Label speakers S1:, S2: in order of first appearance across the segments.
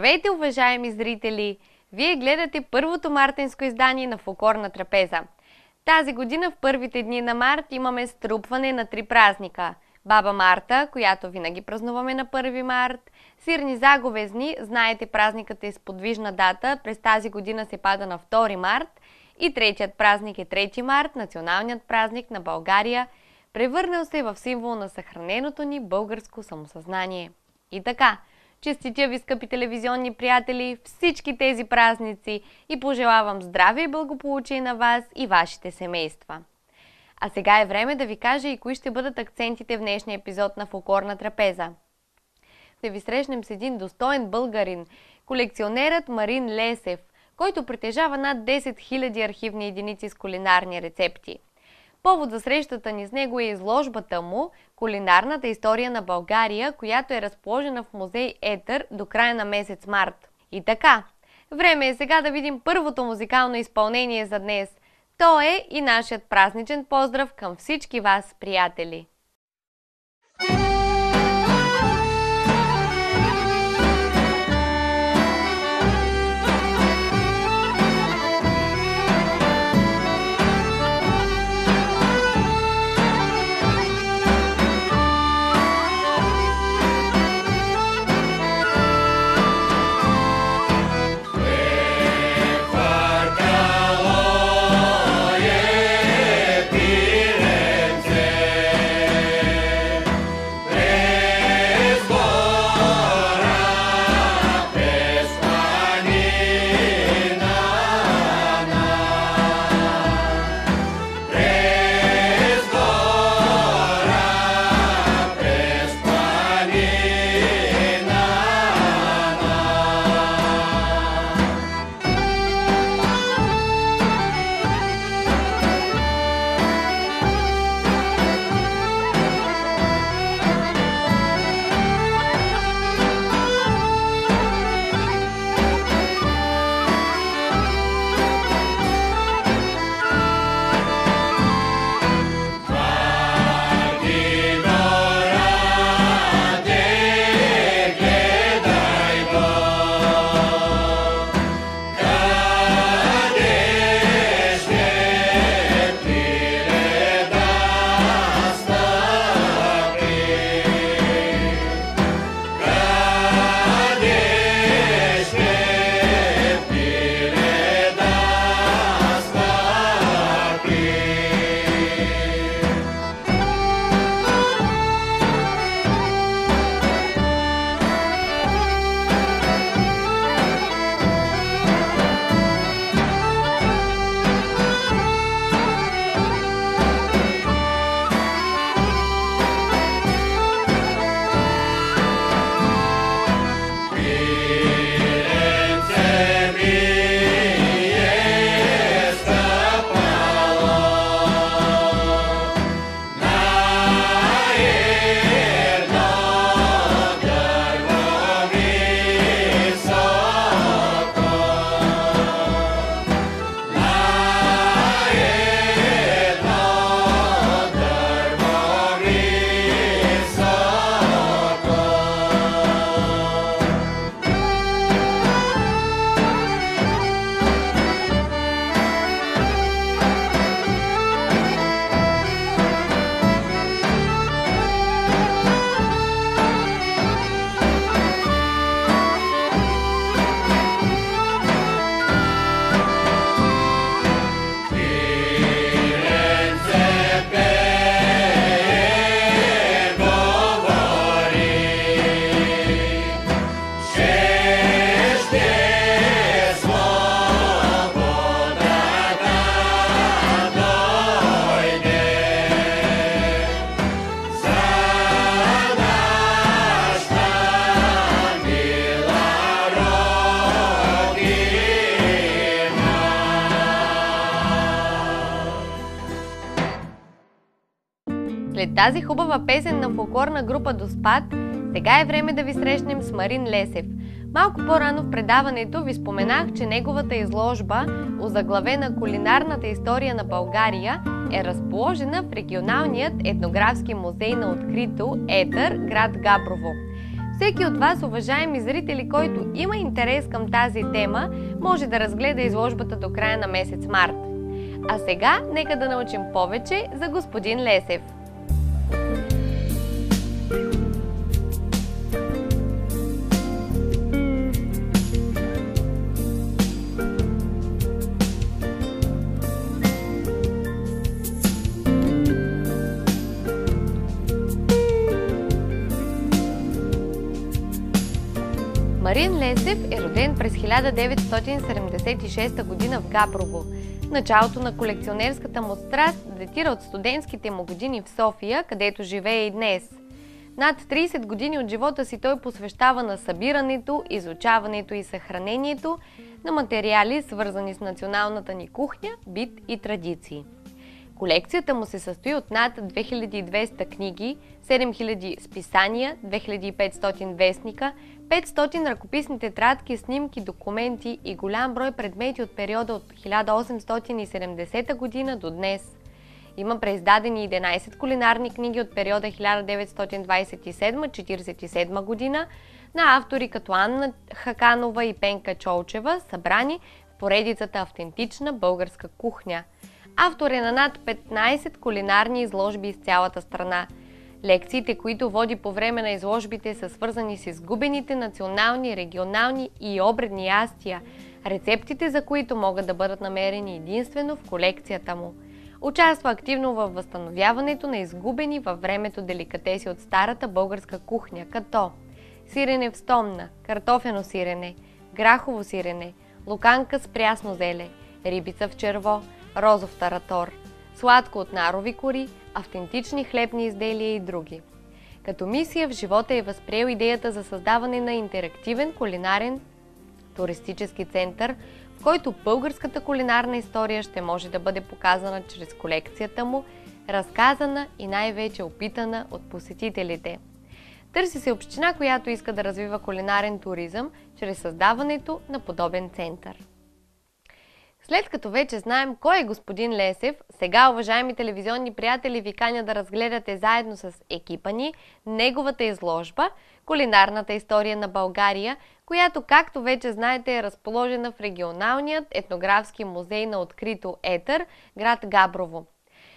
S1: Здравейте, уважаеми зрители! Вие гледате първото мартенско издание на Фолклорна трапеза. Тази година в първите дни на март имаме струпване на 3 празника. Баба Марта, която винаги празнуваме на 1 март. Сирни заговезни, знаете, празникът е с подвижна дата, през тази година се пада на 2 март. И третият празник е 3 март, националният празник на България, превърнал се в символ на съхраненото ни българско самосъзнание. И така, честитя ви, скъпи телевизионни приятели, всички тези празници и пожелавам здраве и благополучие на вас и вашите семейства. А сега е време да ви кажа и кои ще бъдат акцентите в днешния епизод на Фолклорна трапеза. Ще ви срещнем с един достоен българин, колекционерът Марин Лесев, който притежава над 10 000 архивни единици с кулинарни рецепти. Повод за срещата ни с него е изложбата му «Кулинарната история на България», която е разположена в музей Етър до края на месец март. И така, време е сега да видим първото музикално изпълнение за днес. То е и нашият празничен поздрав към всички вас, приятели! След тази хубава песен на фолклорна група Доспат, сега е време да ви срещнем с Марин Лесев. Малко по-рано в предаването ви споменах, че неговата изложба, озаглавена «Кулинарната история на България», е разположена в регионалният етнографски музей на открито Етър, град Габрово. Всеки от вас, уважаеми зрители, който има интерес към тази тема, може да разгледа изложбата до края на месец март. А сега нека да научим повече за господин Лесев. Марин Лесев е роден през 1976 година в Габрово. Началото на колекционерската му страст датира от студентските му години в София, където живее и днес. Над 30 години от живота си той посвещава на събирането, изучаването и съхранението на материали, свързани с националната ни кухня, бит и традиции. Колекцията му се състои от над 2200 книги, 7000 списания, 2500 вестника, 500 ръкописни тетрадки, снимки, документи и голям брой предмети от периода от 1870 година до днес. Има преиздадени 11 кулинарни книги от периода 1927-47 година на автори като Анна Хаканова и Пенка Чолчева, събрани в поредицата Автентична българска кухня. Автор е на над 15 кулинарни изложби из цялата страна. Лекциите, които води по време на изложбите, са свързани с изгубените национални, регионални и обредни ястия, рецептите за които могат да бъдат намерени единствено в колекцията му. Участва активно във възстановяването на изгубени във времето деликатеси от старата българска кухня, като сирене в стомна, картофено сирене, грахово сирене, луканка с прясно зеле, рибица в черво, розов таратор, сладко от нарови кори, автентични хлебни изделия и други. Като мисия в живота е възприел идеята за създаване на интерактивен кулинарен туристически център, в който българската кулинарна история ще може да бъде показана чрез колекцията му, разказана и най-вече опитана от посетителите. Търси се община, която иска да развива кулинарен туризъм чрез създаването на подобен център. След като вече знаем кой е господин Лесев, сега, уважаеми телевизионни приятели, ви каня да разгледате заедно с екипа ни неговата изложба «Кулинарната история на България», която, както вече знаете, е разположена в регионалният етнографски музей на открито Етър, град Габрово.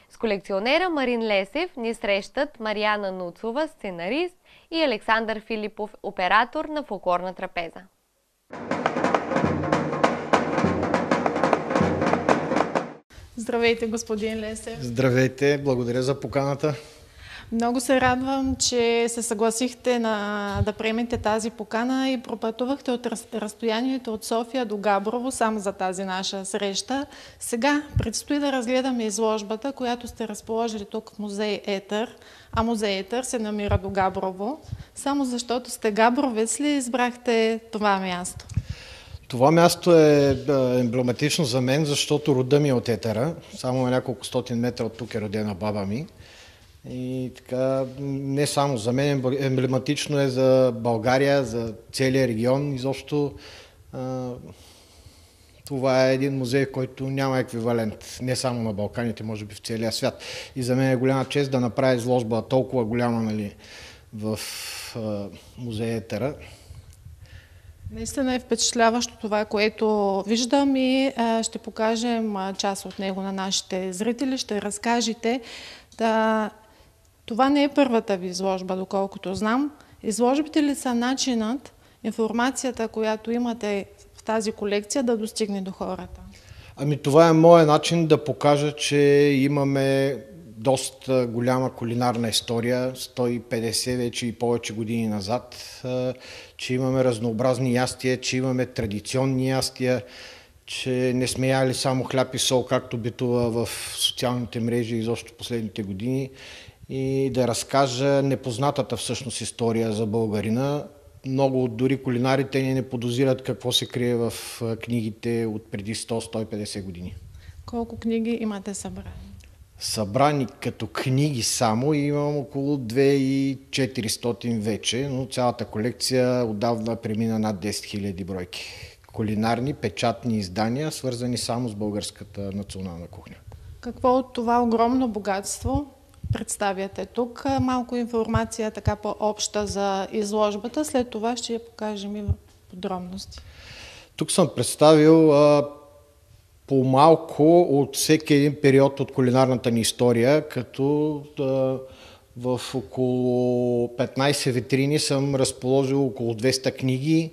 S1: С колекционера Марин Лесев ни срещат Мариана Нуцова, сценарист, и Александър Филипов, оператор на фолклорна трапеза.
S2: Здравейте, господин Лесев.
S3: Здравейте, благодаря за поканата.
S2: Много се радвам, че се съгласихте да приемете тази покана и пропътувахте от разстоянието от София до Габрово само за тази наша среща. Сега предстои да разгледаме изложбата, която сте разположили тук в музей Етър, а музей Етър се намира до Габрово. Само защото сте габровец ли избрахте това място?
S3: Това място е емблематично за мен, защото рода ми е от Етъра. Само на няколко стотин метра от тук е родена баба ми. И така, не само за мен, емблематично е за България, за целия регион. Изобщо това е един музей, който няма еквивалент. Не само на Балканите, може би в целия свят. И за мен е голяма чест да направя изложба толкова голяма, нали, в музей Етъра.
S2: Наистина е впечатляващо това, което виждам, и ще покажем част от него на нашите зрители. Ще разкажете. Това не е първата ви изложба, доколкото знам. Изложбите ли са начинът, информацията, която имате в тази колекция, да достигне до хората?
S3: Ами това е моят начин да покажа, че имаме доста голяма кулинарна история, 150 вече и повече години назад, че имаме разнообразни ястия, че имаме традиционни ястия, че не сме яли само хляб и сол, както битува в социалните мрежи изобщо последните години, и да разкажа непознатата всъщност история за българина. Много дори кулинарите не подозират какво се крие в книгите от преди 100-150 години.
S2: Колко книги имате събрани?
S3: Събрани като книги само имам около 2400 вече, но цялата колекция отдавна премина над 10 000 бройки. Кулинарни, печатни издания, свързани само с българската национална кухня.
S2: Какво от това огромно богатство представяте тук. Малко информация така по-обща за изложбата, след това ще я покажем и в подробности.
S3: Тук съм представил по-малко от всеки един период от кулинарната ни история, като в около 15 витрини съм разположил около 200 книги.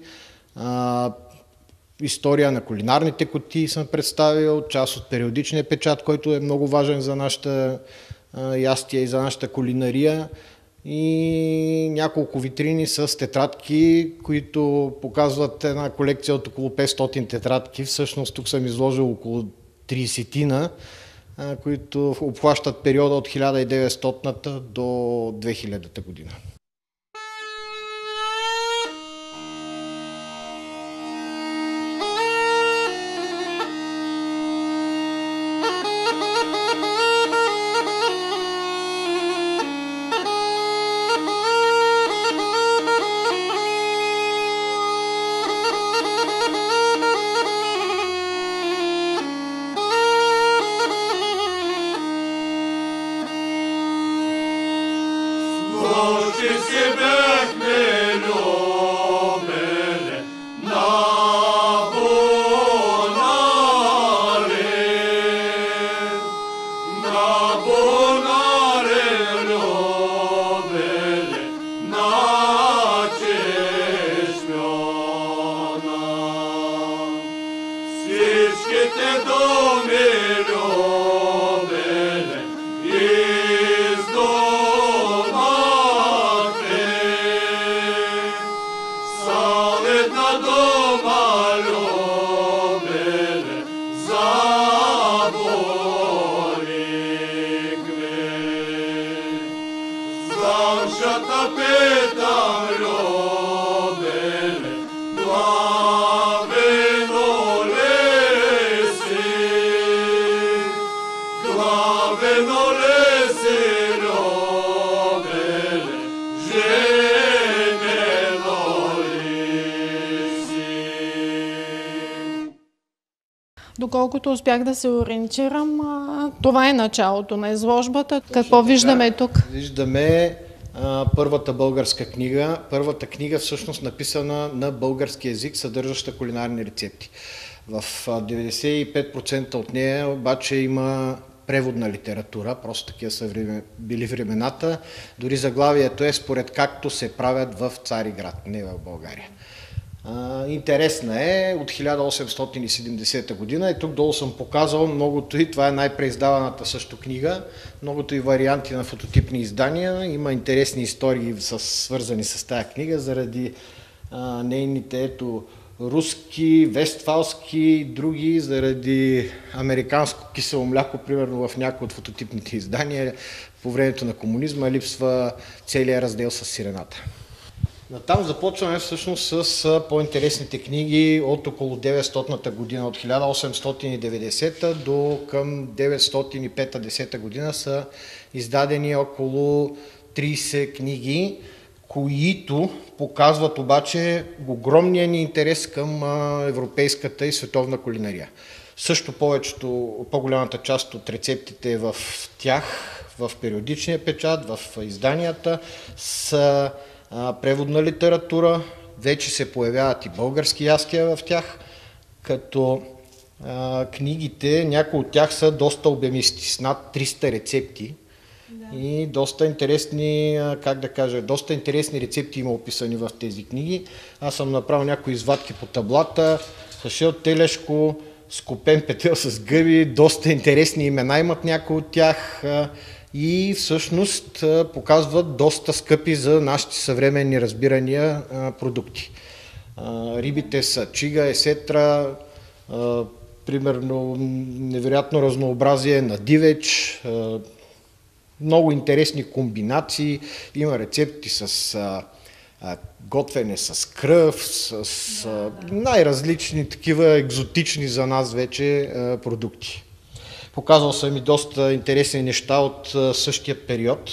S3: История на кулинарните кутии съм представил, част от периодичния печат, който е много важен за нашата ястия и за нашата кулинария, и няколко витрини с тетрадки, които показват една колекция от около 500 тетрадки. Всъщност тук съм изложил около 30-тина, които обхващат периода от 1900-та до 2000-та година.
S2: Доколкото успях да се ориентирам, това е началото на изложбата. Какво виждаме тук?
S3: Виждаме първата българска книга. Първата книга всъщност написана на български език, съдържаща кулинарни рецепти. В 95% от нея обаче има преводна литература, просто такива са били времената. Дори заглавието е според както се правят в Цариград, не в България. Интересна е, от 1870 година, и тук долу съм показал многото и, това е най-преиздаваната също книга, многото и варианти на фототипни издания. Има интересни истории свързани с тази книга, заради нейните руски, вестфалски и други, заради американско кисело мляко, примерно в някои от фототипните издания по времето на комунизма липсва целият раздел с сирената. Натам започваме всъщност с по-интересните книги от около 900-та година, от 1890 до към 905-10 година са издадени около 30 книги, които показват обаче огромния ни интерес към европейската и световна кулинария. Също по-голямата част от рецептите в тях, в периодичния печат, в изданията са преводна литература, вече се появяват и български ястия в тях, като книгите, някои от тях са доста обемисти, с над 300 рецепти. Да. И доста интересни, доста интересни рецепти има описани в тези книги. Аз съм направил някои извадки по таблата, хашел телешко, скопен петел с гъби, доста интересни имена имат някои от тях. И всъщност показват доста скъпи за нашите съвременни разбирания продукти. Рибите са чига, есетра, примерно невероятно разнообразие на дивеч, много интересни комбинации, има рецепти с готвене с кръв, с най-различни такива екзотични за нас вече продукти. Показал съм и доста интересни неща от същия период,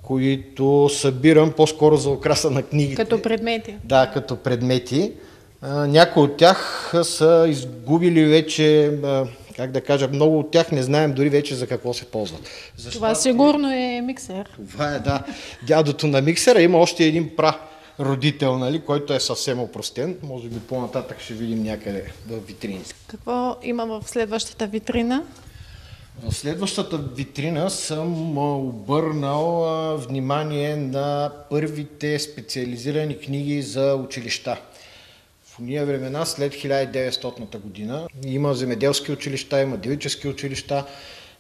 S3: които събирам по-скоро за украса на книгите.
S2: Като предмети.
S3: Да, като предмети. Някои от тях са изгубили вече как да кажа, много от тях не знаем дори вече за какво се ползват.
S2: Това сигурно е миксер.
S3: Това е, да, дядото на миксера. Има още един прародител, нали, който е съвсем опростен. Може би по-нататък ще видим някъде в витрините.
S2: Какво има в следващата витрина?
S3: В следващата витрина съм обърнал внимание на първите специализирани книги за училища. В уния времена, след 1900 година, има земеделски училища, има девически училища,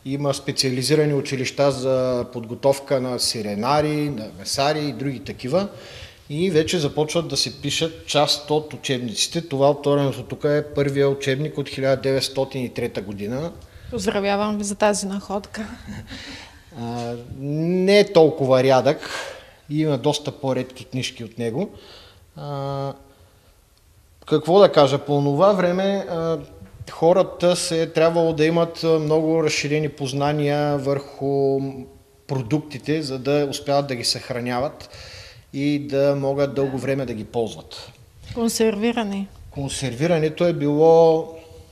S3: има специализирани училища за подготовка на сиренари, на месари и други такива. И вече започват да се пишат част от учебниците. Това отвореното тук е първия учебник от 1903 година.
S2: Поздравявам ви за тази находка.
S3: Не е толкова рядък. Има доста по-редки книжки от него. Какво да кажа? По това време хората се трябвало да имат много разширени познания върху продуктите, за да успяват да ги съхраняват и да могат дълго време да ги ползват.
S2: Консервиране.
S3: Консервирането е било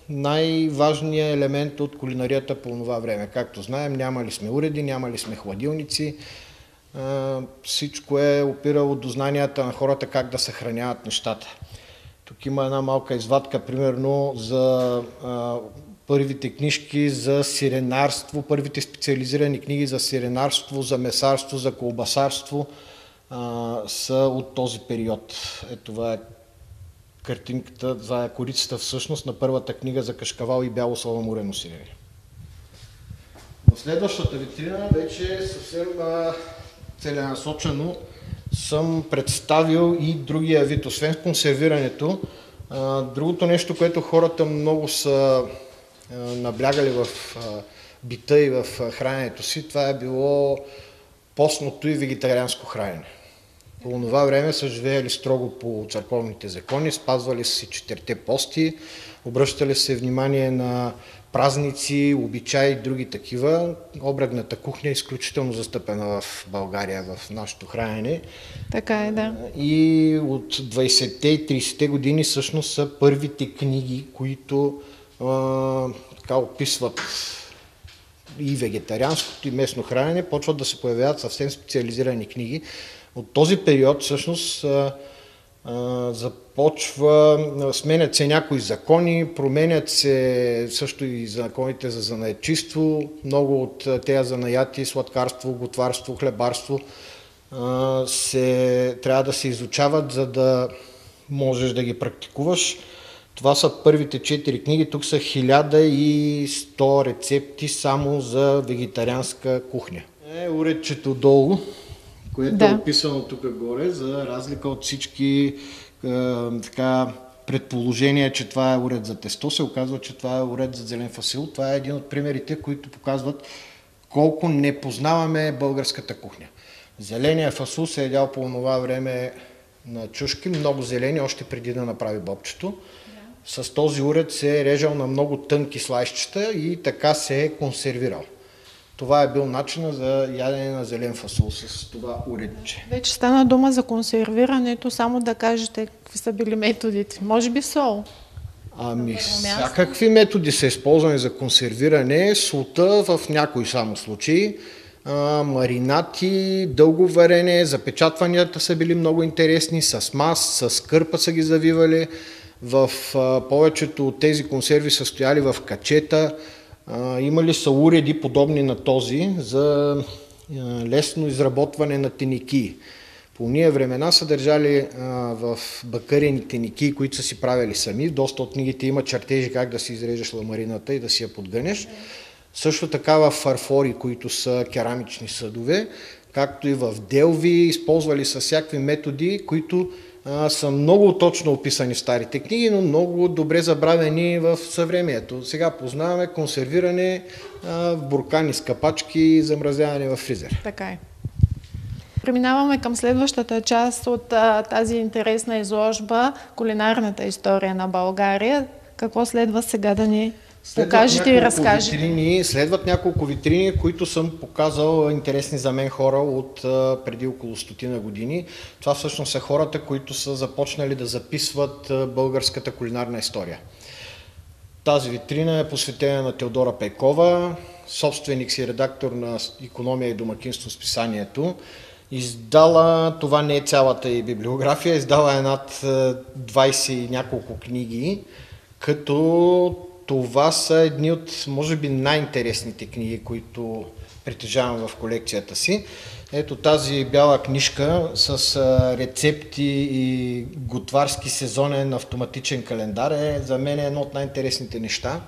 S3: най-важният елемент от кулинарията по това време. Както знаем, нямали сме уреди, нямали сме хладилници. Всичко е опирало до знанията на хората как да съхраняват нещата. Тук има една малка извадка, примерно, за първите книжки за сиренарство, първите специализирани книги за сиренарство, за месарство, за колбасарство са от този период. Това е картинката за корицата всъщност на първата книга за кашкавал и бяло славоморено сирене. В следващата витрина вече съвсем целенасочено съм представил и другия вид, освен консервирането. Другото нещо, което хората много са наблягали в бита и в храненето си, това е било постното и вегетарианско хранене. По това време са живеели строго по църковните закони, спазвали си 4 пости, обръщали се внимание на празници, обичаи и други такива. Обръдната кухня е изключително застъпена в България в нашето хранене.
S2: Така е, да.
S3: И от 20-те и 30-те години всъщност са първите книги, които така описват и вегетарианското, и местно хранене, почват да се появяват съвсем специализирани книги. От този период всъщност сменят се някои закони, променят се също и законите за занаятчийство. Много от тези занаяти, сладкарство, готварство, хлебарство, трябва да се изучават, за да можеш да ги практикуваш. Това са първите 4 книги. Тук са 1100 рецепти само за вегетарианска кухня. Уредчето долу, което е описано тук горе, за разлика от всички предположения, че това е уред за тесто, се оказва, че това е уред за зелен фасил. Това е един от примерите, които показват колко не познаваме българската кухня. Зеления фасул се е ядял по това време на чушки, много зелени, още преди да направи бобчето. С този уред се е режал на много тънки слайсчета и така се е консервирал. Това е бил начинът за ядене на зелен фасул с това уредче.
S2: Вече стана дума за консервирането, само да кажете какви са били методите. Може би сол?
S3: Всякакви методи са използвани за консервиране. Солта в някои само случаи. Маринати, дълго варене, запечатванията са били много интересни, с мас, с кърпа са ги завивали. В повечето от тези консерви са стояли в качета. Имали са уреди подобни на този за лесно изработване на теники. По уния времена са държали в бакърени теники, които са си правили сами. Доста от книгите има чертежи как да си изрежеш ламарината и да си я подгънеш. Също така в фарфори, които са керамични съдове, както и в делви, използвали са всякакви методи, които са много точно описани в старите книги, но много добре забравени в съвремието. Сега познаваме консервиране в буркани с капачки и замразяване в фризер.
S2: Така е. Преминаваме към следващата част от тази интересна изложба, кулинарната история на България. Какво следва сега да ни покажете и разкажете?
S3: Следват няколко витрини, които съм показал интересни за мен хора от преди около 100 години. Това всъщност са хората, които са започнали да записват българската кулинарна история. Тази витрина е посветена на Теодора Пейкова, собственик си редактор на Икономия и домакинство с писанието. Издала, това не е цялата и библиография, издала е над 20 и няколко книги, като това са едни от, може би, най-интересните книги, които притежавам в колекцията си. Ето тази бяла книжка с рецепти и готварски сезонен автоматичен календар е за мен едно от най-интересните неща.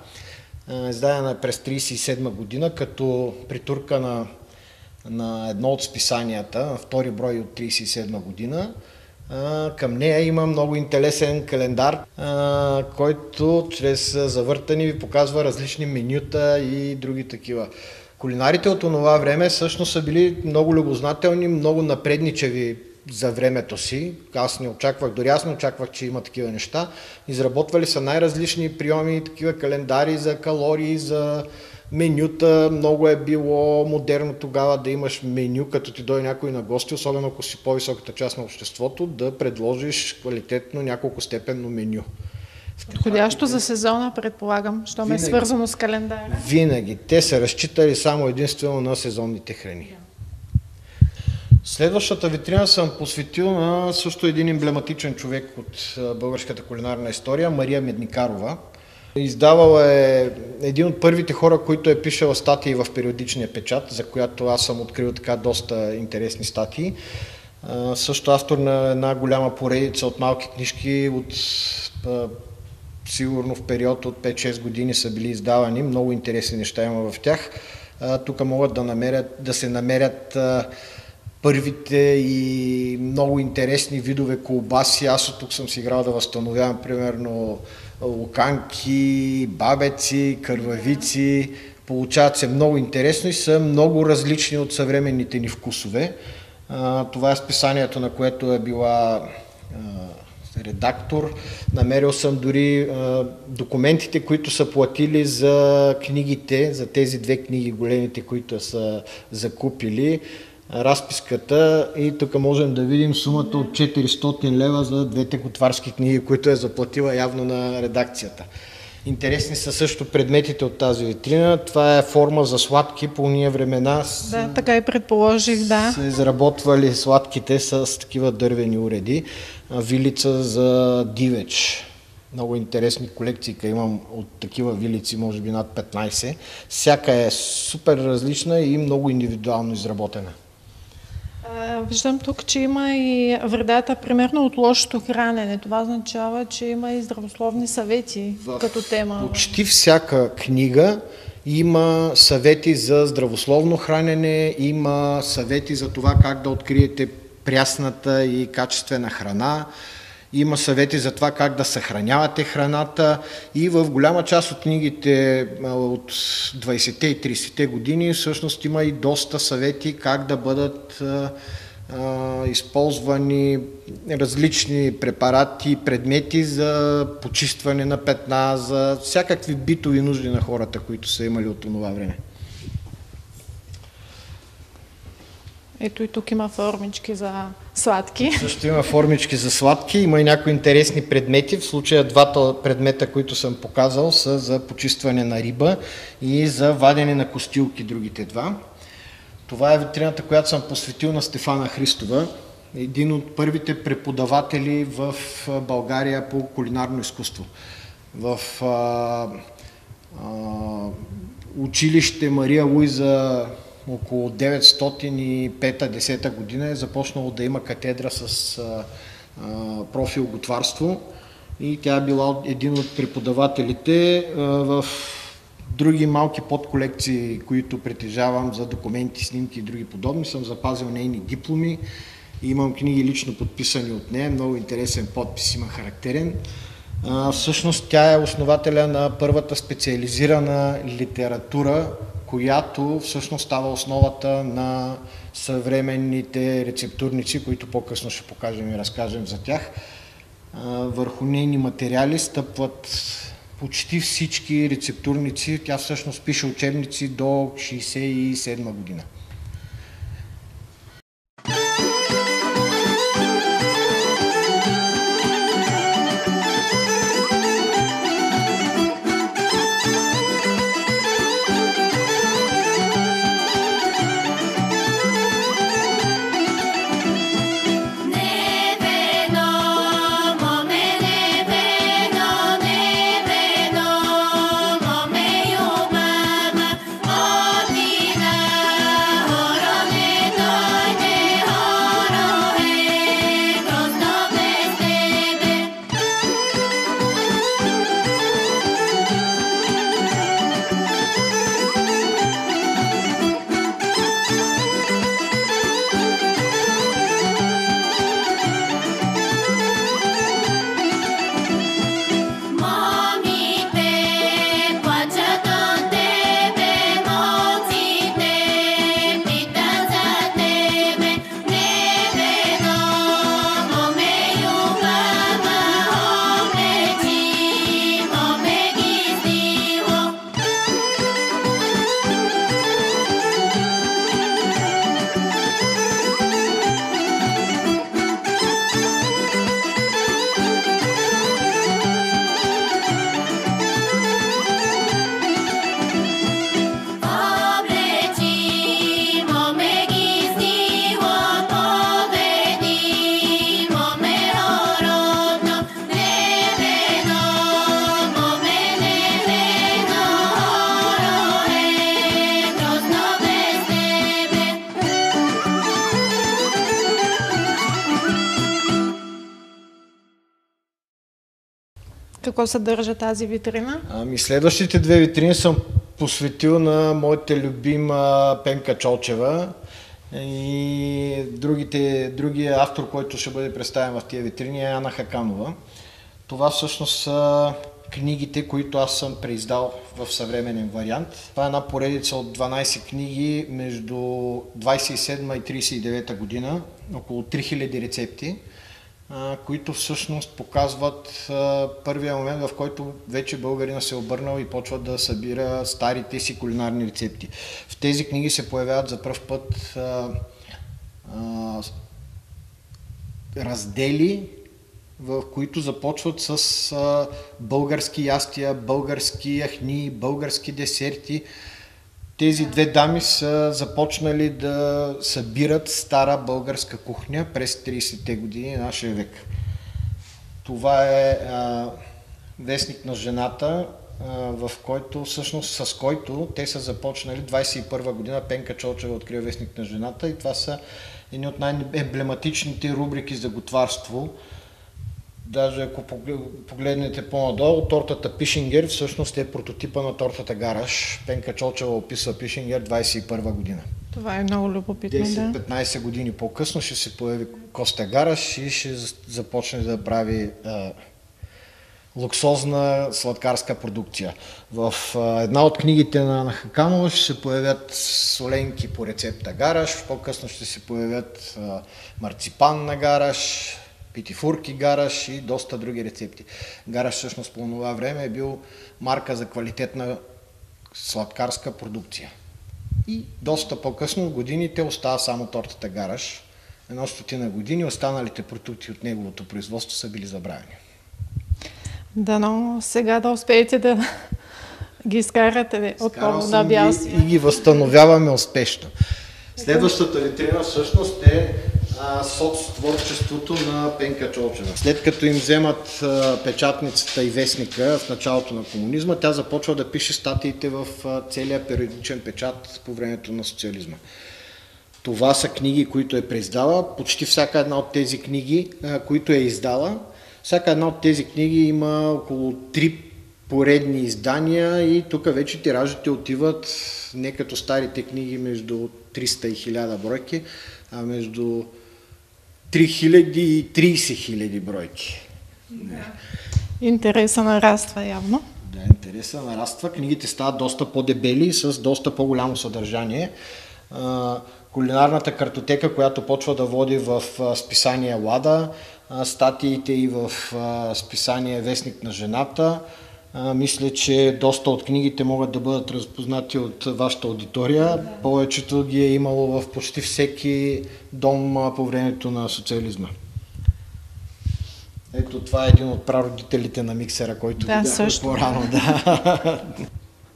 S3: Издадена е през 1937 година, като притурка на едно от списанията, втори брой от 1937 година. Към нея има много интересен календар, който чрез завъртани ви показва различни менюта и други такива. Кулинарите от това време всъщност са били много любознателни, много напредничеви за времето си. Аз не очаквах, дори аз не очаквах, че има такива неща. Изработвали са най-различни приеми, такива календари за калории, за менюта. Много е било модерно тогава да имаш меню, като ти дойде някой на гости, особено ако си по-високата част на обществото, да предложиш квалитетно няколко степенно меню.
S2: Подходящо за сезона, предполагам, що е свързано с календара.
S3: Винаги. Те са разчитали само единствено на сезонните храни. Следващата витрина съм посветил на също един емблематичен човек от българската кулинарна история, Мария Медникарова. Издавала е един от първите хора, които е пишела статии в периодичния печат, за която аз съм открил така доста интересни статии. Също автор на една голяма поредица от малки книжки, сигурно в период от 5-6 години са били издавани. Много интересни неща има в тях. Тук могат да се намерят първите и много интересни видове колбаси. Аз от тук съм си играл да възстановявам, примерно, луканки, бабеци, кървавици. Получават се много интересно и са много различни от съвременните ни вкусове. Това е списанието, на което е била редактор. Намерил съм дори документите, които са платили за книгите, за тези две книги, големите, които са закупили, разписката, и тук можем да видим сумата от 400 лева за двете готварски книги, които е заплатила явно на редакцията. Интересни са също предметите от тази витрина. Това е форма за сладки по уния времена.
S2: Да, така и предположих, да.
S3: Са изработвали сладките с такива дървени уреди. Вилица за дивеч. Много интересни колекции имам от такива вилици, може би над 15. Всяка е супер различна и много индивидуално изработена.
S2: Виждам тук, че има и вредата, примерно, от лошото хранене. Това означава, че има и здравословни съвети като тема.
S3: Почти всяка книга има съвети за здравословно хранене, има съвети за това как да откриете прясната и качествена храна, има съвети за това как да съхранявате храната, и в голяма част от книгите от 20-те и 30-те години всъщност има и доста съвети как да бъдат използвани различни препарати, предмети за почистване на петна, за всякакви битови нужди на хората, които са имали от това време.
S2: Ето и тук има формички за сладки.
S3: Също има формички за сладки, има и някои интересни предмети. В случая двата предмета, които съм показал, са за почистване на риба и за вадене на костилки, другите два. Това е витрината, която съм посветил на Стефана Христова, един от първите преподаватели в България по кулинарно изкуство. В училище Мария Луиза около 905-10 година е започнало да има катедра с профил готварство, и тя е била един от преподавателите. В други малки подколекции, които притежавам за документи, снимки и други подобни, съм запазил нейни дипломи. Имам книги лично подписани от нея, много интересен подпис има, характерен. Всъщност тя е основателя на първата специализирана литература, която всъщност става основата на съвременните рецептурници, които по-късно ще покажем и разкажем за тях. Върху нейни материали стъпват почти всички рецептурници. Тя всъщност пише учебници до 1967 година.
S2: Какво съдържа тази витрина?
S3: Следващите две витрини съм посветил на моята любима Пенка Чолчева и другия автор, който ще бъде представен в тия витрини, е Ана Хаканова. Това всъщност са книгите, които аз съм преиздал в съвременен вариант. Това е една поредица от 12 книги между 27 и 39 година, около 3000 рецепти, които всъщност показват първия момент, в който вече българина се е обърнал и почва да събира старите си кулинарни рецепти. В тези книги се появяват за пръв път раздели, в които започват с български ястия, български яхни, български десерти. Тези две дами са започнали да събират стара българска кухня през 30-те години на нашия век. Това е вестник на жената, в който, всъщност, с който те са започнали 21 година. Пенка Чолчева открива вестник на жената и това са едни от най-емблематичните рубрики за готварство. Даже ако погледнете по-надолу, тортата Пишингер всъщност е прототипа на тортата Гараш. Пенка Чолчева описва Пишингер 21 година.
S2: Това е много любопитно,
S3: 10-15 години по-късно ще се появи Коста Гараш и ще започне да прави луксозна сладкарска продукция. В една от книгите на Хаканова ще се появят соленки по рецепта Гараш, по-късно ще се появят марципан на Гараш, питифурки Гараш и доста други рецепти. Гараш всъщност по това време е бил марка за квалитетна сладкарска продукция. И доста по-късно в годините остава само тортата Гараш. 100 години останалите продукти от неговото производство са били забравени.
S2: Дано сега да успеете да ги изкарате отново на бял свят.
S3: И ги възстановяваме успешно. Следващата витрина всъщност е соцтворчеството на Пенка Чолчева. След като им вземат печатницата и вестника в началото на комунизма, тя започва да пише статиите в целия периодичен печат по времето на социализма. Това са книги, които е преиздала. Почти всяка една от тези книги, които е издала, всяка една от тези книги има около 3 поредни издания и тук вече тиражите отиват не като старите книги между 300 и 1000 бройки, а между 3000 и 30 000 бройки.
S2: Да. Интереса нараства явно.
S3: Да, интереса нараства. Книгите стават доста по-дебели и с доста по-голямо съдържание. Кулинарната картотека, която почва да води в списание Лада, статиите и в списание Вестник на жената. Мисля, че доста от книгите могат да бъдат разпознати от вашата аудитория. Повечето ги е имало в почти всеки дом по времето на социализма. Ето това е един от прародителите на миксера, който видяхме по-рано. Да.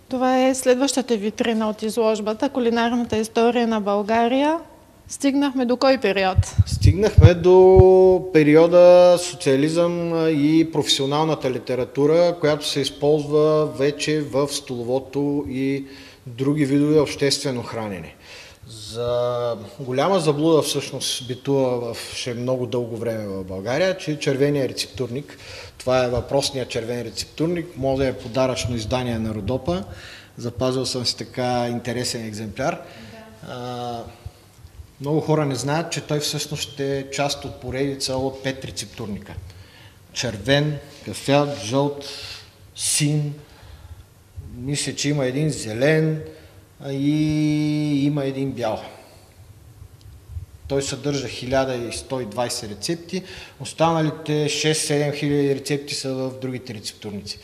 S2: Това е следващата витрина от изложбата, кулинарната история на България. Стигнахме до кой период?
S3: Стигнахме до периода социализъм и професионалната литература, която се използва вече в столовото и други видове обществено хранене. За голяма заблуда всъщност битува много дълго време в България, че червеният рецептурник, това е въпросният червен рецептурник, може да е подаръчно издание на Родопа. Запазил съм си така интересен екземпляр. Много хора не знаят, че той всъщност е част от поредица от 5 рецептурника. Червен, кафяв, жълт, син, мисля, че има един зелен и има един бял. Той съдържа 1120 рецепти, останалите 6-7 хиляди рецепти са в другите рецептурници.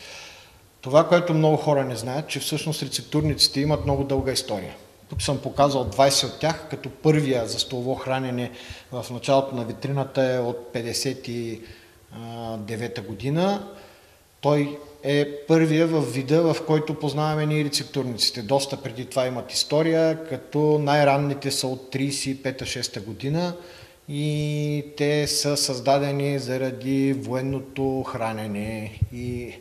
S3: Това, което много хора не знаят, че всъщност рецептурниците имат много дълга история. Тук съм показал 20 от тях, като първия за столово хранене в началото на витрината е от 59-та година. Той е първия в вида, в който познаваме ние рецептурниците. Доста преди това имат история, като най-ранните са от 35-6 година и те са създадени заради военното хранене и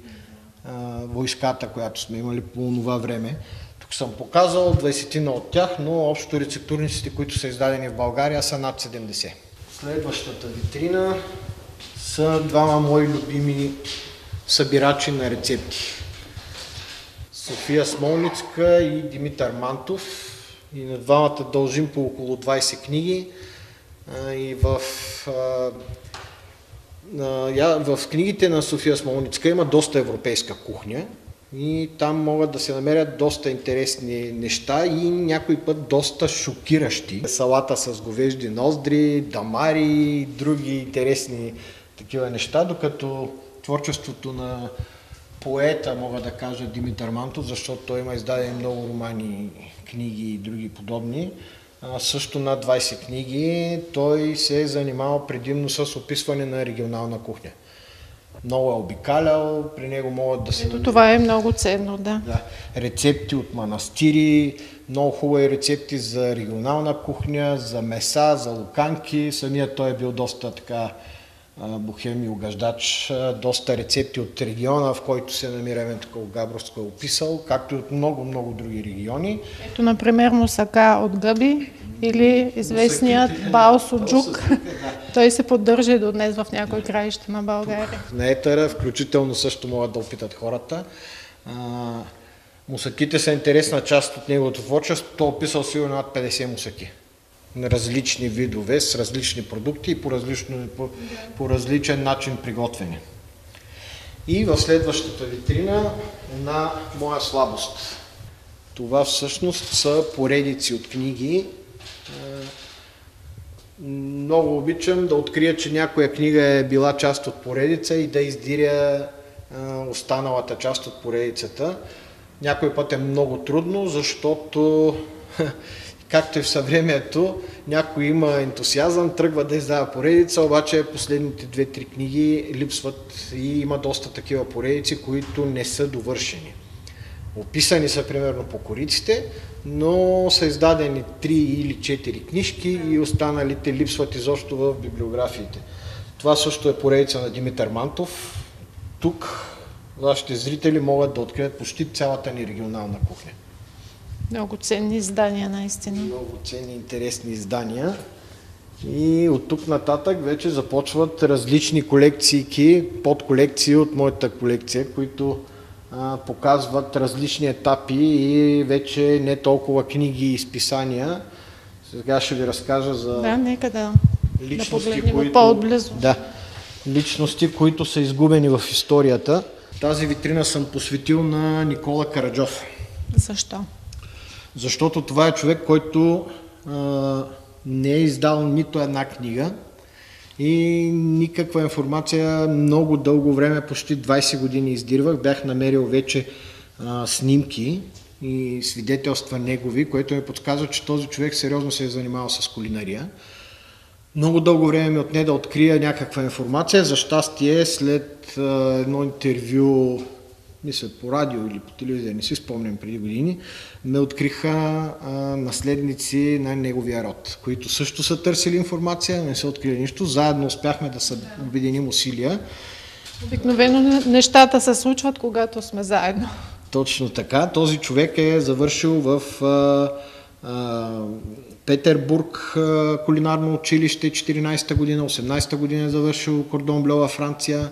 S3: войската, която сме имали по това време. Тук съм показал 20 от тях, но общо рецептурниците, които са издадени в България, са над 70. Следващата витрина са двама мои любими събирачи на рецепти. София Смолницка и Димитър Мантов. И на двамата дължим по около 20 книги. И в книгите на София Смолницка има доста европейска кухня. И там могат да се намерят доста интересни неща и някой път доста шокиращи. Салата с говежди ноздри, дамари и други интересни такива неща, докато творчеството на поета, мога да кажа, Димитър Мантов, защото той има издадени много романи, книги и други подобни. Също над 20 книги, той се е занимавал предимно с описване на регионална кухня. Много е обикалял, при него могат да се...
S2: Това е много ценно, да.
S3: Рецепти от манастири, много хубави рецепти за регионална кухня, за меса, за луканки. Самият той е бил доста така бухем и угаждач, доста рецепти от региона, в който се намираме такова Габровско е описал, както и от много други региони.
S2: Ето, например, мусака от гъби или известният баос от джук. Той се поддържа и до днес в някои краища на България.
S3: На етера, включително също могат да опитат хората. Мусаките са интересна част от неговото творчество. Той описал сигурно над 50 мусаки на различни видове, с различни продукти и по различен начин приготвени. И в следващата витрина една моя слабост. Това всъщност са поредици от книги. Много обичам да открия, че някоя книга е била част от поредица и да издиря останалата част от поредицата. Някой път е много трудно, защото както и в съвремието, някой има ентусиазъм, тръгва да издава поредица, обаче последните 2-3 книги липсват и има доста такива поредици, които не са довършени. Описани са примерно по кориците, но са издадени 3 или 4 книжки и останалите липсват изобщо в библиографиите. Това също е поредица на Димитър Мантов. Тук вашите зрители могат да открият почти цялата ни регионална кухня.
S2: Много ценни издания, наистина.
S3: Много ценни, интересни издания. И от тук нататък вече започват различни колекции, подколекции от моята колекция, които показват различни етапи и вече не толкова книги и изписания. Сега ще ви разкажа за личности,
S2: по-отблизо.
S3: Личности, които са изгубени в историята. Тази витрина съм посветил на Никола Караджов.
S2: Защо?
S3: Защото това е човек, който не е издал нито една книга и никаква информация. Много дълго време, почти 20 години издирвах, бях намерил вече снимки и свидетелства негови, което ми подсказва, че този човек сериозно се е занимавал с кулинария. Много дълго време ми отне да открия някаква информация. За щастие, след едно интервю, мисля по радио или по телевизия, не си спомням, преди години, ме откриха наследници на неговия род, които също са търсили информация, не са открили нищо. Заедно успяхме да се обединим усилия.
S2: Обикновено нещата се случват, когато сме заедно.
S3: Точно така. Този човек е завършил в Петербург кулинарно училище 14-та година, 18-та година е завършил Кордон Блeu във Франция.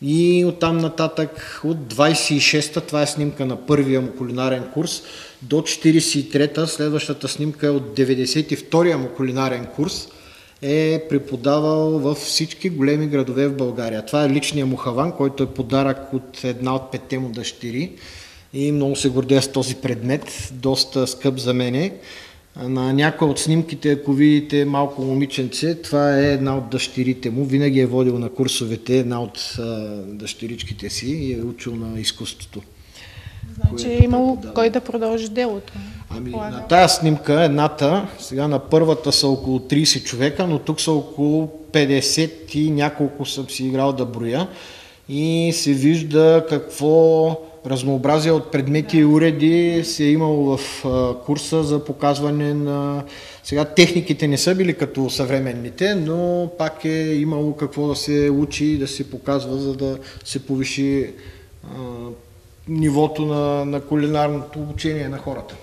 S3: И оттам нататък, от 26-та, това е снимка на първия му кулинарен курс, до 43-та, следващата снимка е от 92-я му кулинарен курс, е преподавал във всички големи градове в България. Това е личният му хаван, който е подарък от една от 5-те му дъщери и много се гордея с този предмет, доста скъп за мене. На някои от снимките, ако видите малко момиченце, това е една от дъщерите му. Винаги е водил на курсовете една от дъщеричките си и е учил на изкуството.
S2: Значи е имало кой да продължи делото.
S3: На тая снимка, едната, сега на първата са около 30 човека, но тук са около 50 и няколко съм си играл да броя. И се вижда какво разнообразие от предмети и уреди се е имало в курса за показване на... Сега техниките не са били като съвременните, но пак е имало какво да се учи и да се показва, за да се повиши нивото на кулинарното обучение на хората.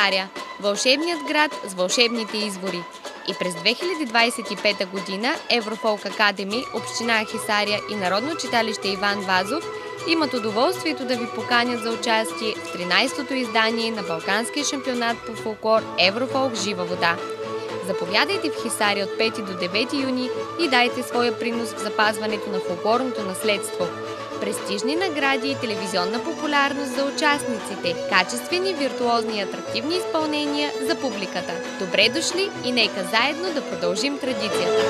S1: Хисаря – вълшебният град с вълшебните извори. И през 2025 година Еврофолк Академи, община Хисаря и Народно читалище Иван Вазов имат удоволствието да ви поканят за участие в 13-то издание на Балканския шампионат по фолклор Еврофолк Жива вода. Заповядайте в Хисаря от 5 до 9 юни и дайте своя принос в запазването на фолклорното наследство. Престижни награди и телевизионна популярност за участниците, качествени, виртуозни и атрактивни изпълнения за публиката. Добре дошли и нека заедно да продължим традицията!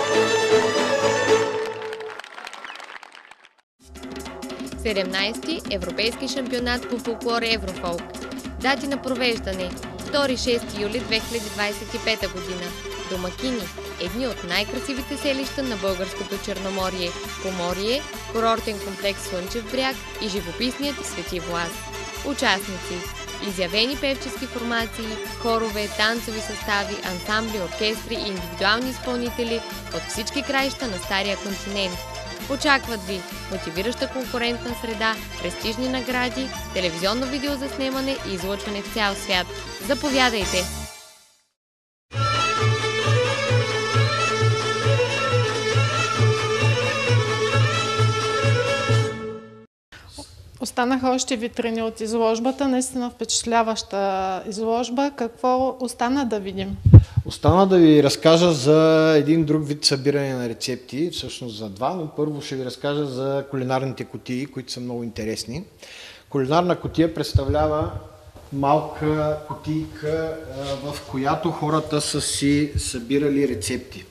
S1: 17-ти Европейски шампионат по фолклор Еврофолк. Дати на провеждане 2-6 юли 2025 година. Домакини – едни от най-красивите селища на българското Черноморие, Поморие, курортен комплекс Слънчев бряг и живописният Свети Влас. Участници – изявени певчески формации, хорове, танцови състави, ансамбли, оркестри и индивидуални изпълнители от всички краища на Стария континент. Очакват ви мотивираща конкурентна среда, престижни награди, телевизионно видеозаснемане и излъчване в цял свят. Заповядайте!
S2: Останаха още витрини от изложбата, наистина впечатляваща изложба. Какво остана да видим?
S3: Остана да ви разкажа за един друг вид събиране на рецепти, всъщност за два, но първо ще ви разкажа за кулинарните кутии, които са много интересни. Кулинарна кутия представлява малка кутийка, в която хората са си събирали рецепти.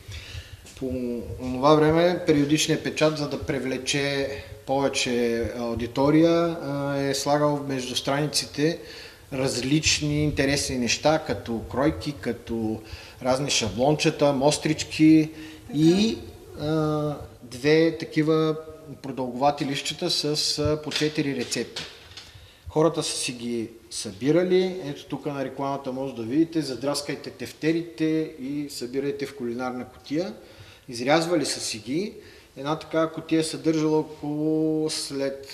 S3: По това време периодичният печат, за да привлече повече аудитория, е слагал между страниците различни интересни неща, като кройки, като разни шаблончета, мострички и две такива продълговати листчета с по 4 рецепти. Хората са си ги събирали. Ето тук на рекламата може да видите. Задраскайте тефтерите и събирайте в кулинарна кутия. Изрязвали са си ги. Една такава кутия съдържала около след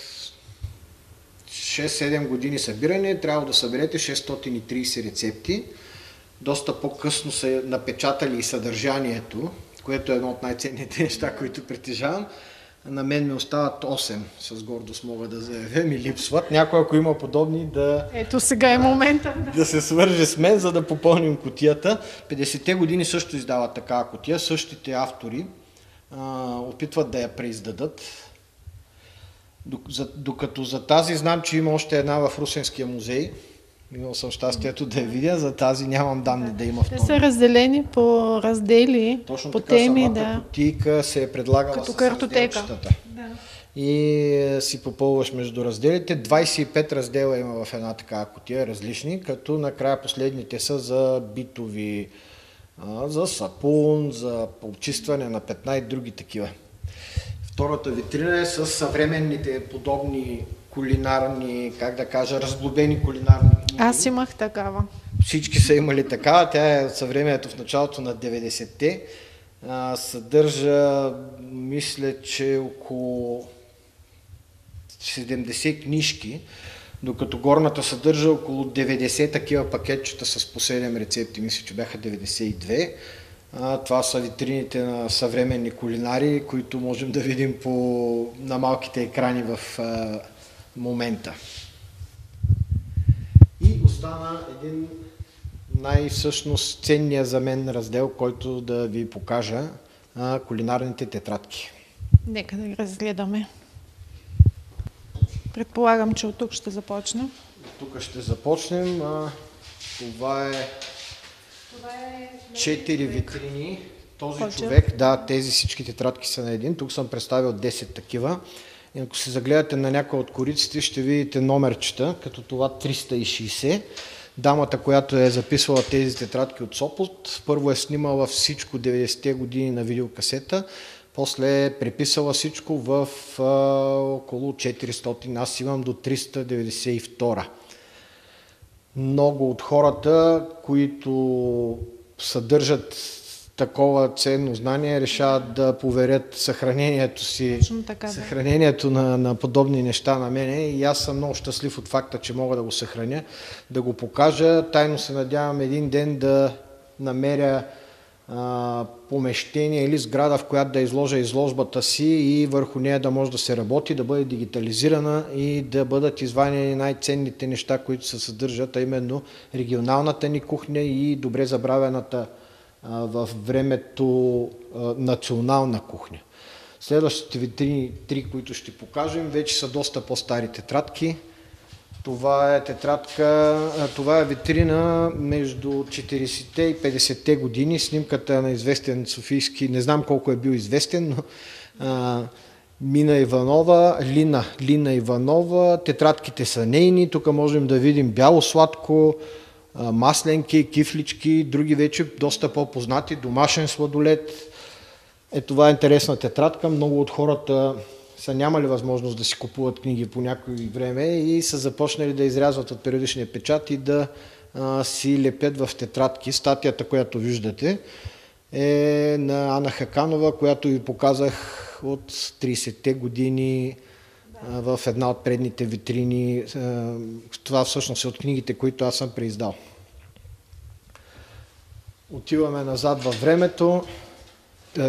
S3: 6-7 години събиране. Трябва да съберете 630 рецепти. Доста по-късно са напечатали и съдържанието, което е едно от най-ценните неща, които притежавам. На мен ми остават 8, с гордост мога да заявя, ми липсват. Някой, ако има подобни,
S2: Ето сега е момента.
S3: Да се свърже с мен, за да попълним кутията. 50-те години също издават такава кутия. Същите автори опитват да я преиздадат. Докато за тази знам, че има още една в Русенския музей. Имал съм щастието да я видя, за тази нямам данни да има
S2: Те са разделени по раздели,
S3: точно
S2: по
S3: така,
S2: теми.
S3: самата кутийка се е предлагала
S2: като
S3: с
S2: картотека.
S3: Да. И си попълваш между разделите. 25 раздела има в една такава кутия, различни, като накрая последните са за битови, за сапун, за почистване на петна и други такива. Втората витрина е с съвременните подобни кулинарни, как да кажа, разглобени кулинарни книги.
S2: Аз имах такава.
S3: Всички са имали такава. Тя е съвременето в началото на 90-те. Съдържа, мисля, че около 70 книжки, докато горната съдържа около 90 такива пакетчета с по 7 рецепти. Мисля, че бяха 92. Това са витрините на съвременни кулинари, които можем да видим на малките екрани в момента. И остана един най-всъщност ценния за мен раздел, който да ви покажа, кулинарните тетрадки.
S2: Нека да ги разгледаме. Предполагам, че от тук ще започнем.
S3: Тук ще започнем. Това е 4 витрини. Този човек, тези всички тетрадки са на един. Тук съм представил 10 такива. И ако се загледате на някои от кориците, ще видите номерчета, като това 360. Дамата, която е записвала тези тетрадки от Сопот, първо е снимала всичко 90-те години на видеокасета, после е преписала всичко в около 400, аз имам до 392. Много от хората, които съдържат такова ценно знание, решават да поверят съхранението на подобни неща на мене, и аз съм много щастлив от факта, че мога да го съхраня, да го покажа. Тайно се надявам един ден да намеря помещение или сграда, в която да изложа изложбата си и върху нея да може да се работи, да бъде дигитализирана и да бъдат извадени най-ценните неща, които се съдържат, а именно регионалната ни кухня и добре забравената в времето национална кухня. Следващите витрини, 3, които ще покажем, вече са доста по-стари тетрадки. Това е тетрадка, това е витрина между 40-те и 50-те години. Снимката е на известен софийски, не знам колко е бил известен, но Лина Иванова. Тетрадките са нейни. Тук можем да видим бяло сладко, масленки, кифлички, други вече доста по-познати, домашен сладолед. Това е интересна тетрадка. Много от хората са нямали възможност да си купуват книги по някое време и са започнали да изрязват от периодичния печат и да си лепят в тетрадки. Статията, която виждате, е на Ана Хаканова, която ви показах от 30-те години в една от предните витрини. Това всъщност е от книгите, които аз съм преиздал. Отиваме назад във времето.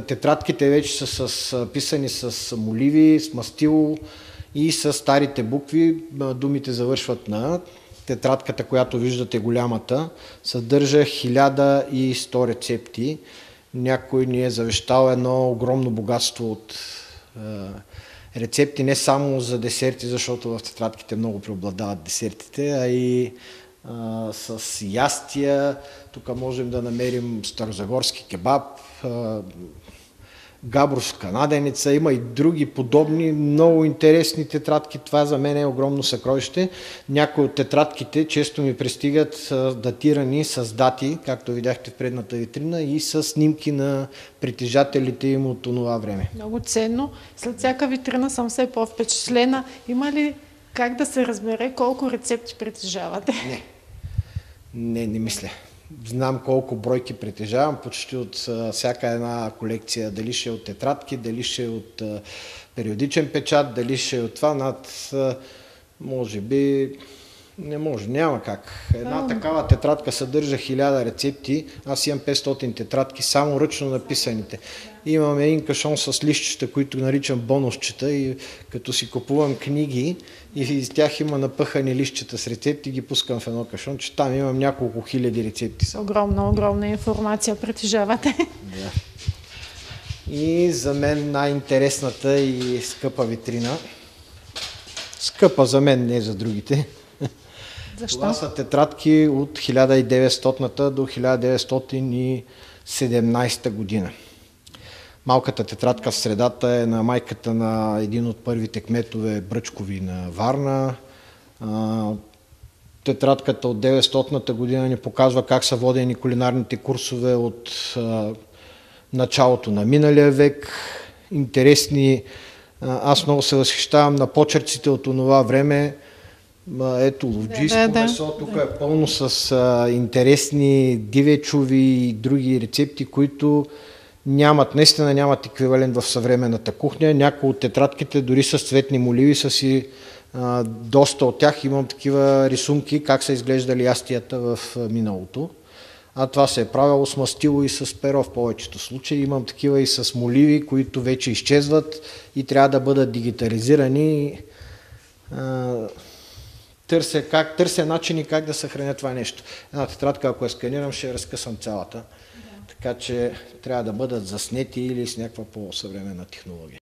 S3: Тетрадките вече са писани с моливи, с мастило и с старите букви. Думите завършват на. тетрадката, която виждате, голямата, съдържа 1100 рецепти. Някой ни е завещал едно огромно богатство от рецепти, не само за десерти, защото в тетрадките много преобладават десертите, а и с ястия. Тук можем да намерим старозагорски кебаб, габровска наденица, има и други подобни много интересни тетрадки. Това за мен е огромно съкровище. Някои от тетрадките често ми пристигат датирани с дати, както видяхте в предната витрина, и с снимки на притежателите им от това време.
S2: Много ценно. След всяка витрина съм все по-впечатлена. Има ли как да се разбере колко рецепти притежавате?
S3: Не мисля. Знам колко бройки притежавам, почти от всяка една колекция, дали ще е от тетрадки, дали ще е от периодичен печат, дали ще е от това, може би, няма как. Една такава тетрадка съдържа 1000 рецепти, аз имам 500 тетрадки, само ръчно написаните. Имам един кашон с листчета, които наричам бонусчета, и като си купувам книги и из тях има напъхани листчета с рецепти, ги пускам в едно кашонче. Там имам няколко хиляди рецепти.
S2: Огромна информация притежавате.
S3: Да. И за мен най-интересната и скъпа витрина. Скъпа за мен, не за другите.
S2: Защо?
S3: Това са тетрадки от 1900 до 1917 година. Малката тетрадка в средата е на майката на един от първите кметове Бръчкови на Варна. Тетрадката от 900-та година ни показва как са водени кулинарните курсове от началото на миналия век. Интересни. Аз много се възхищавам на почерците от това време. Ето, ловджийско месо, тук е пълно с интересни дивечови и други рецепти, които наистина нямат еквивалент в съвременната кухня. Някои от тетрадките дори с цветни моливи са си, доста от тях имам такива рисунки, как са изглеждали ястията в миналото. А това се е правило с мастило и с перо в повечето случаи. Имам такива и с моливи, които вече изчезват и трябва да бъдат дигитализирани. Търся начини как да съхраня това нещо. Една тетрадка, ако я сканирам, ще я разкъсам цялата. Така че трябва да бъдат заснети или с някаква по-съвременна технология.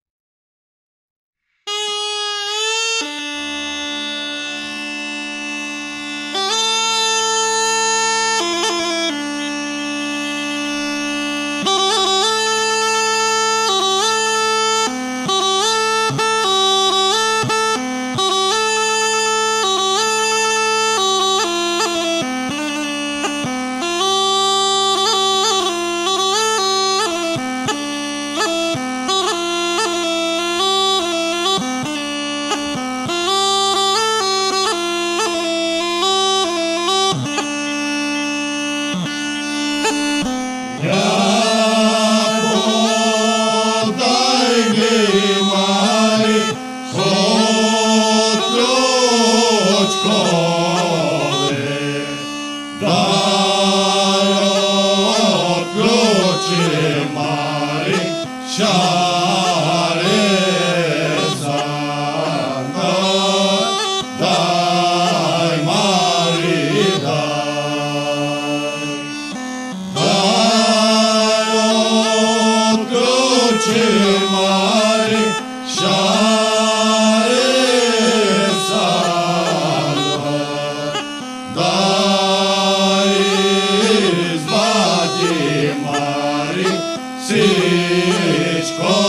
S4: Всичко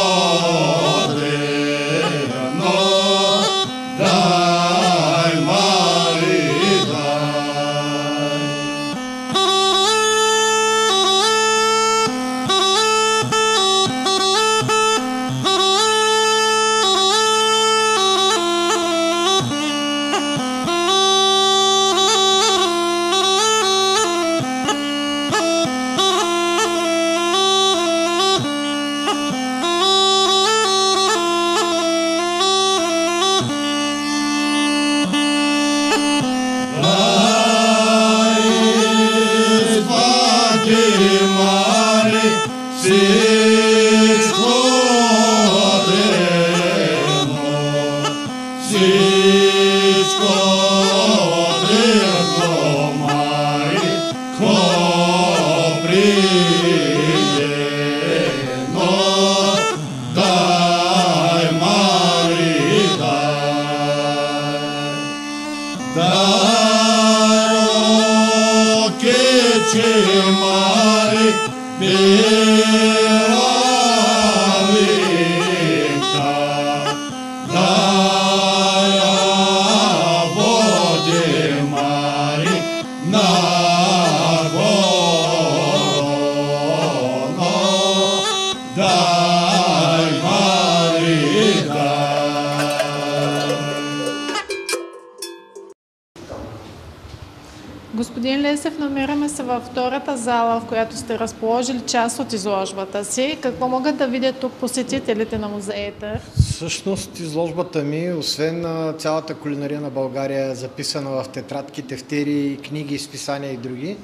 S2: Господин Лесев, намираме се във втората зала, в която сте разположили част от изложбата си. Какво могат да видят тук посетителите на музея Етър?
S3: Всъщност изложбата ми, освен цялата кулинария на България, записана в тетрадки, тефтери, книги, списания и други,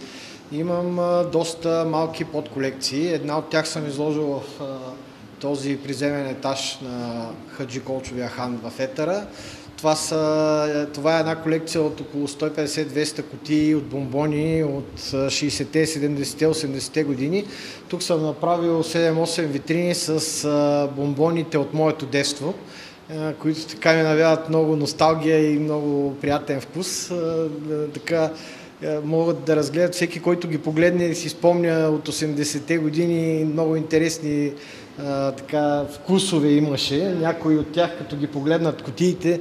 S3: имам доста малки подколекции. Една от тях съм изложил в този приземен етаж на Хаджи Колчовия хан в Етъра. Това е една колекция от около 150-200 кутии от бомбони от 60-те, 70-те, 80-те години. Тук съм направил 7-8 витрини с бомбоните от моето детство, които така ми навяват много носталгия и много приятен вкус. Така могат да разгледат всеки, който ги погледне и си спомня от 80-те години, много интересни вкусове имаше. Някои от тях, като ги погледнат кутиите,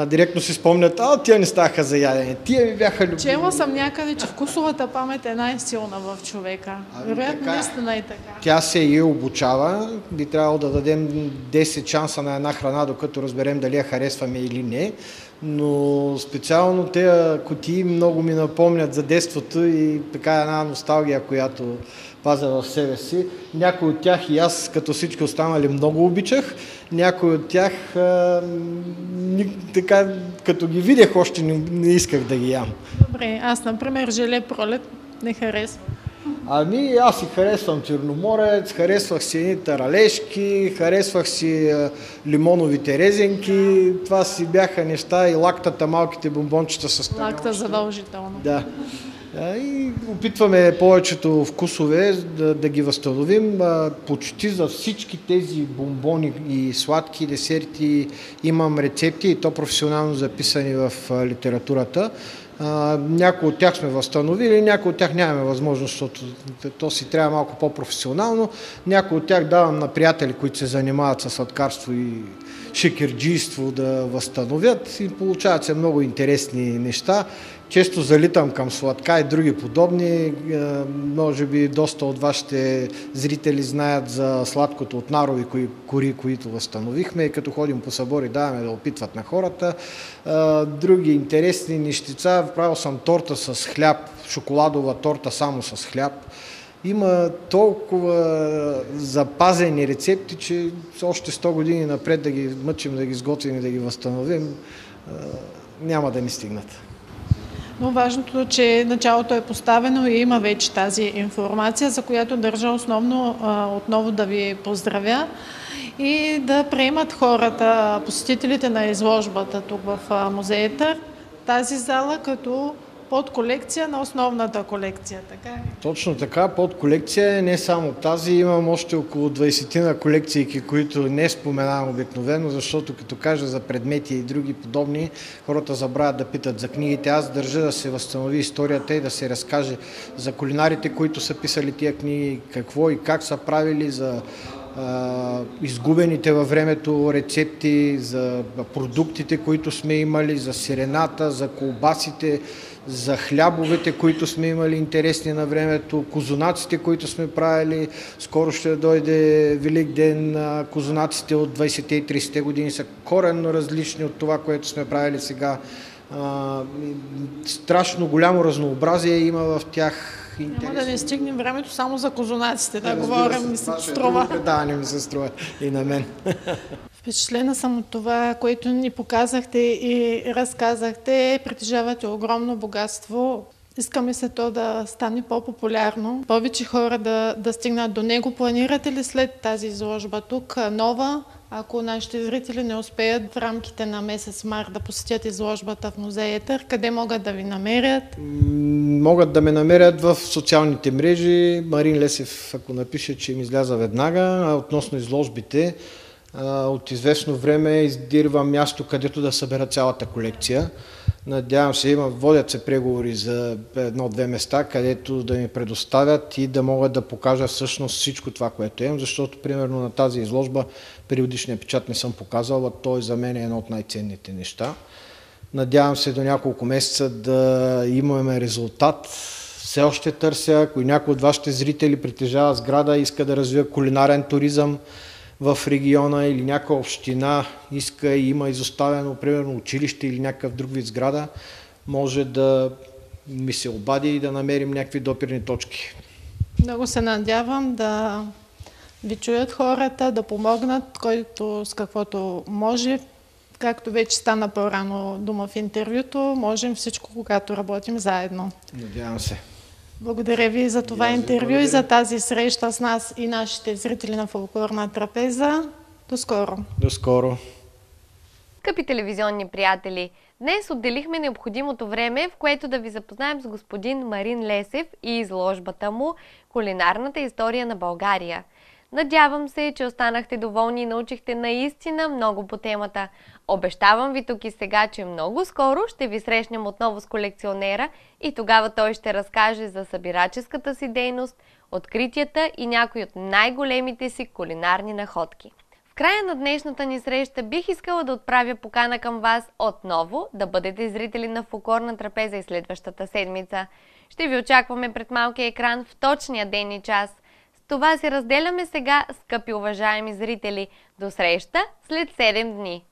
S3: директно си спомнят, тия не ставаха за ядене, тия ми бяха любими.
S2: Чела съм някъде, че вкусовата памет е най-силна в човека. Вероятно, наистина и така.
S3: Тя се и обучава. Би трябвало да дадем 10 шанса на една храна, докато разберем дали я харесваме или не. Но специално тези кутии много ми напомнят за детството и така една носталгия, която пазя в себе си. Някои от тях и аз, като всички останали, много обичах. Някои от тях, така, като ги видях, още не исках да ги ям.
S2: Добре, аз, например, желе пролет не харесвам.
S3: Аз си харесвам черноморец, харесвах си едни таралежки, харесвах си лимоновите резенки. Това си бяха неща и лактата, малките бомбончета с
S2: лакта задължително.
S3: Да. И опитваме повечето вкусове да ги възстановим. Почти за всички тези бомбони и сладки десерти имам рецепти и то професионално записани в литературата. Някои от тях сме възстановили, някои от тях нямаме възможност, защото то си трябва малко по-професионално. Някои от тях давам на приятели, които се занимават с сладкарство и шекерджийство, да възстановят и получават се много интересни неща. Често залитам към сладка и други подобни. Може би доста от вашите зрители знаят за сладкото от нарови кори, които възстановихме. Като ходим по събори, даваме да опитват на хората. Други интересни нещица. Правил съм торта с хляб, шоколадова торта само с хляб. Има толкова запазени рецепти, че още 100 години напред да ги мъчим, да ги сготвим и да ги възстановим, няма да ни стигнат.
S2: Но важното е, че началото е поставено и има вече тази информация, за която държа основно отново да ви поздравя и да приемат хората, посетителите на изложбата тук в музея Етър, тази зала като подколекция на основната колекция, така ли?
S3: Точно така, подколекция е не само тази, имам още около 20-на колекции, които не споменавам обикновено, защото като кажа за предмети и други подобни, хората забравят да питат за книгите. Аз държа да се възстанови историята и да се разкаже за кулинарите, които са писали тия книги, какво и как са правили, за изгубените във времето рецепти, за продуктите, които сме имали, за сирената, за колбасите, за хлябовете, които сме имали интересни на времето, козунаците, които сме правили. Скоро ще дойде Велик ден. Козунаците от 20-те и 30-те години са коренно различни от това, което сме правили сега. Страшно голямо разнообразие има в тях.
S2: Няма да не стигнем времето само за козунаците, да говорим, ми се струва.
S3: Предаване ми се струва и на мен.
S2: Впечатлена съм от това, което ни показахте и разказахте. Притежавате огромно богатство. Искаме се то да стане по-популярно, повече хора да стигнат до него. Планирате ли след тази изложба тук нова? Ако нашите зрители не успеят в рамките на месец март да посетят изложбата в музея Етър, къде могат да ви намерят?
S3: Могат да ме намерят в социалните мрежи. Марин Лесев, ако напише, че им изляза веднага. Относно изложбите, от известно време издирвам място, където да събера цялата колекция. Надявам се, водят се преговори за едно-две места, където да ми предоставят и да могат да покажа всъщност всичко това, което имам, защото примерно на тази изложба периодичния печат не съм показал, а той за мен е едно от най-ценните неща. Надявам се до няколко месеца да имаме резултат. Все още търся, ако някой от вашите зрители притежава сграда, иска да развива кулинарен туризъм в региона или някаква община иска и има изоставено, примерно училище или някакъв друг вид сграда, може да ми се обади и да намерим някакви допирни точки.
S2: Много се надявам да ви чуят хората, да помогнат, който с каквото може. Както вече стана по-рано дума в интервюто, можем всичко, когато работим заедно.
S3: Надявам се.
S2: Благодаря ви за това интервю и за тази среща с нас и нашите зрители на Фолклорна трапеза. До скоро!
S3: До скоро!
S1: Скъпи телевизионни приятели, днес отделихме необходимото време, в което да ви запознаем с господин Марин Лесев и изложбата му «Кулинарната история на България». Надявам се, че останахте доволни и научихте наистина много по темата. Обещавам ви тук и сега, че много скоро ще ви срещнем отново с колекционера и тогава той ще разкаже за събираческата си дейност, откритията и някои от най-големите си кулинарни находки. В края на днешната ни среща бих искала да отправя покана към вас отново да бъдете зрители на Фолклорна трапеза и следващата седмица. Ще ви очакваме пред малкия екран в точния ден и час. С това се разделяме сега, скъпи уважаеми зрители. До среща след 7 дни!